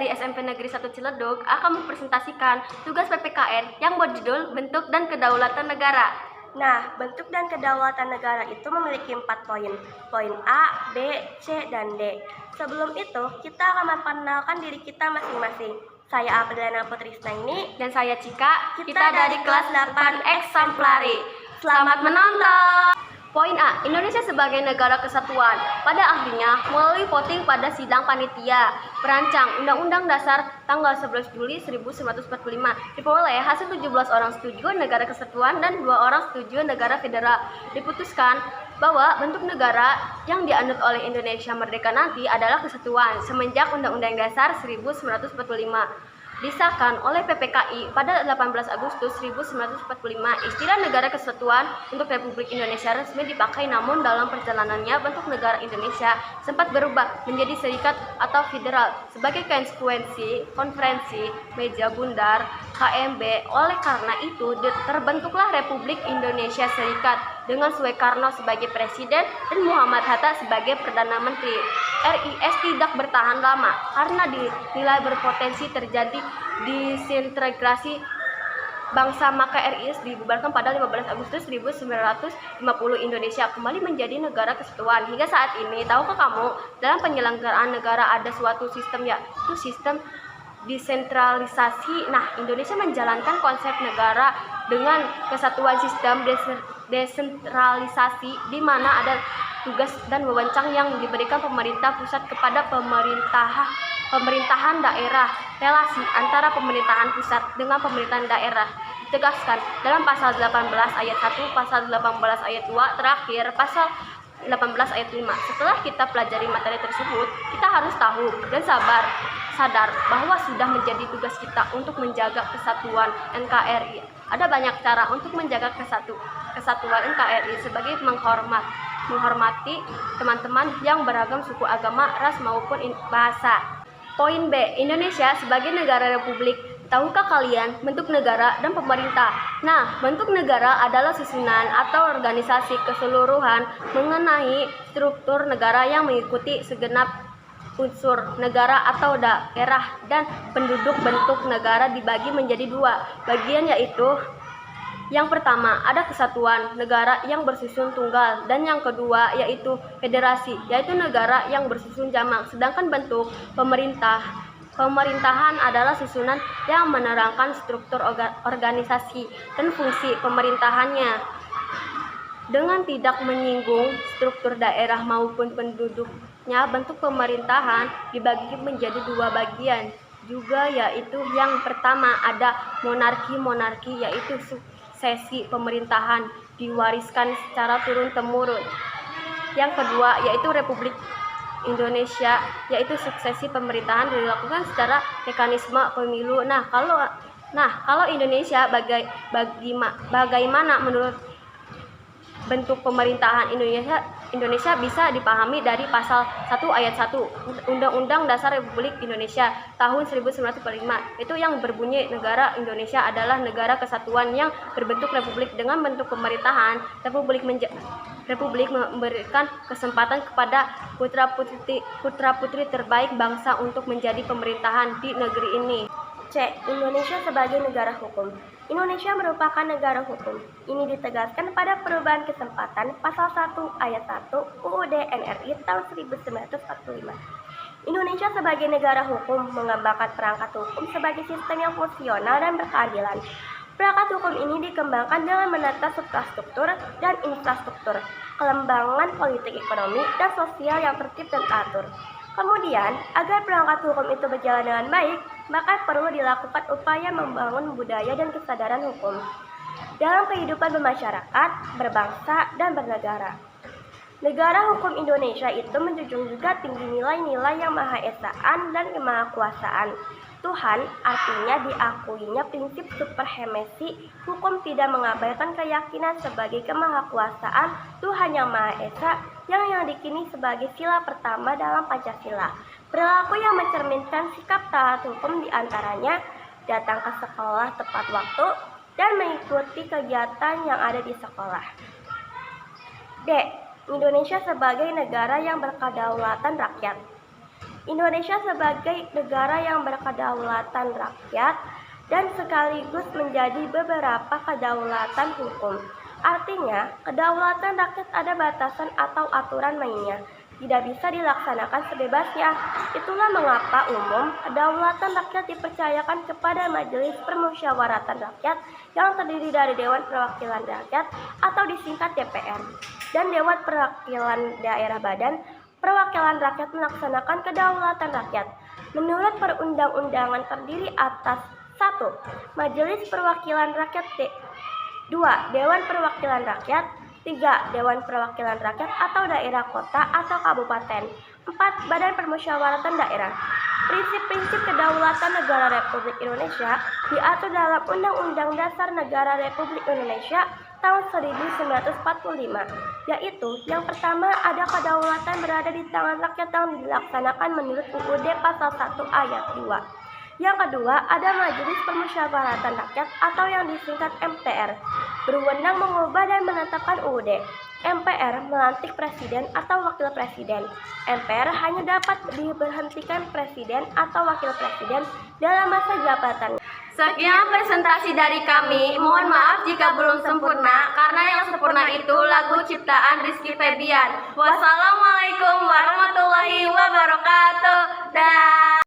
dari SMP Negeri 1 Ciledug akan mempresentasikan tugas PPKN yang berjudul Bentuk dan Kedaulatan Negara. Nah, bentuk dan kedaulatan negara itu memiliki 4 poin. Poin A, B, C, dan D. Sebelum itu, kita akan memperkenalkan diri kita masing-masing. Saya Apriliana Putrisna ini. Dan saya Cika, Kita dari kelas 8 Exemplari. Selamat menonton! Poin A, Indonesia sebagai negara kesatuan. Pada akhirnya, melalui voting pada sidang panitia perancang Undang-Undang Dasar tanggal 11 Juli 1945, diperoleh hasil 17 orang setuju negara kesatuan dan 2 orang setuju negara federal. Diputuskan bahwa bentuk negara yang dianut oleh Indonesia merdeka nanti adalah kesatuan semenjak Undang-Undang Dasar 1945. Disahkan oleh PPKI pada 18 Agustus 1945, istilah negara kesatuan untuk Republik Indonesia resmi dipakai, namun dalam perjalanannya bentuk negara Indonesia sempat berubah menjadi serikat atau federal sebagai konsekuensi konferensi meja bundar KMB. Oleh karena itu terbentuklah Republik Indonesia Serikat dengan Soekarno sebagai presiden dan Muhammad Hatta sebagai perdana menteri. RIS tidak bertahan lama karena dinilai berpotensi terjadi disintegrasi bangsa, maka RIS dibubarkan pada 15 Agustus 1950. Indonesia kembali menjadi negara kesatuan. Hingga saat ini, tahukah kamu dalam penyelenggaraan negara ada suatu sistem, yaitu sistem desentralisasi. Nah, Indonesia menjalankan konsep negara dengan kesatuan sistem desentralisasi di mana ada tugas dan wewenang yang diberikan pemerintah pusat kepada pemerintahan daerah. Relasi antara pemerintahan pusat dengan pemerintahan daerah ditegaskan dalam pasal 18 ayat 1, pasal 18 ayat 2, terakhir pasal 18 ayat 5. Setelah kita pelajari materi tersebut, kita harus tahu dan sadar bahwa sudah menjadi tugas kita untuk menjaga kesatuan NKRI. Ada banyak cara untuk menjaga kesatuan NKRI sebagai menghormati teman-teman yang beragam suku, agama, ras maupun bahasa. Poin B, Indonesia sebagai negara republik. Tahukah kalian bentuk negara dan pemerintah? Nah, bentuk negara adalah susunan atau organisasi keseluruhan mengenai struktur negara yang mengikuti segenap unsur negara atau daerah, dan penduduk. Bentuk negara dibagi menjadi 2 bagian, yaitu yang pertama ada kesatuan negara yang bersusun tunggal, dan yang kedua yaitu federasi, yaitu negara yang bersusun jamak. Sedangkan bentuk pemerintahan adalah susunan yang menerangkan struktur organisasi dan fungsi pemerintahannya dengan tidak menyinggung struktur daerah maupun penduduknya. Bentuk pemerintahan dibagi menjadi 2 bagian juga, yaitu yang pertama ada monarki, yaitu suksesi pemerintahan diwariskan secara turun-temurun. Yang kedua yaitu Republik Indonesia, yaitu suksesi pemerintahan dilakukan secara mekanisme pemilu. Nah, kalau Indonesia bagaimana menurut bentuk pemerintahan Indonesia bisa dipahami dari pasal 1 ayat 1 Undang-Undang Dasar Republik Indonesia tahun 1945. Itu yang berbunyi negara Indonesia adalah negara kesatuan yang berbentuk republik. Dengan bentuk pemerintahan republik memberikan kesempatan kepada putra-putri terbaik bangsa untuk menjadi pemerintahan di negeri ini. C. Indonesia sebagai negara hukum. Indonesia merupakan negara hukum. Ini ditegaskan pada perubahan kesempatan pasal 1 ayat 1 UUD NRI tahun 1945. Indonesia sebagai negara hukum mengembangkan perangkat hukum sebagai sistem yang fungsional dan berkeadilan. Perangkat hukum ini dikembangkan dengan menata struktur dan infrastruktur, kelembangan politik ekonomi dan sosial yang tertib dan teratur. Kemudian, agar perangkat hukum itu berjalan dengan baik, maka perlu dilakukan upaya membangun budaya dan kesadaran hukum dalam kehidupan bermasyarakat, berbangsa, dan bernegara. Negara hukum Indonesia itu menjunjung juga tinggi nilai-nilai yang Maha Esaan dan Kemahakuasaan Tuhan, artinya diakuinya prinsip supremasi hukum, tidak mengabaikan keyakinan sebagai kemahakuasaan Tuhan yang Maha Esa yang dikini sebagai sila pertama dalam Pancasila. Perilaku yang mencerminkan sikap taat hukum diantaranya datang ke sekolah tepat waktu dan mengikuti kegiatan yang ada di sekolah. D. Indonesia sebagai negara yang berkedaulatan rakyat. Indonesia sebagai negara yang berkedaulatan rakyat dan sekaligus menjadi beberapa kedaulatan hukum. Artinya, kedaulatan rakyat ada batasan atau aturan mainnya, tidak bisa dilaksanakan sebebasnya. Itulah mengapa kedaulatan rakyat dipercayakan kepada Majelis Permusyawaratan Rakyat yang terdiri dari Dewan Perwakilan Rakyat atau disingkat DPR dan Dewan Perwakilan Daerah Badan Perwakilan Rakyat melaksanakan kedaulatan rakyat. Menurut perundang-undangan terdiri atas 1. Majelis Perwakilan Rakyat 2. Dewan Perwakilan Rakyat 3. Dewan Perwakilan Rakyat atau daerah kota atau kabupaten 4. Badan Permusyawaratan Daerah. Prinsip-prinsip kedaulatan negara Republik Indonesia diatur dalam Undang-Undang Dasar Negara Republik Indonesia tahun 1945, yaitu yang pertama ada kedaulatan berada di tangan rakyat yang dilaksanakan menurut UUD Pasal 1 Ayat 2. Yang kedua, ada Majelis Permusyawaratan Rakyat atau yang disingkat MPR, berwenang mengubah dan menetapkan UUD. MPR melantik presiden atau wakil presiden. MPR hanya dapat diberhentikan presiden atau wakil presiden dalam masa jabatan. Sekian presentasi dari kami. Mohon maaf jika belum sempurna, karena yang sempurna itu lagu ciptaan Rizky Febian. Wassalamualaikum warahmatullahi wabarakatuh. Dah.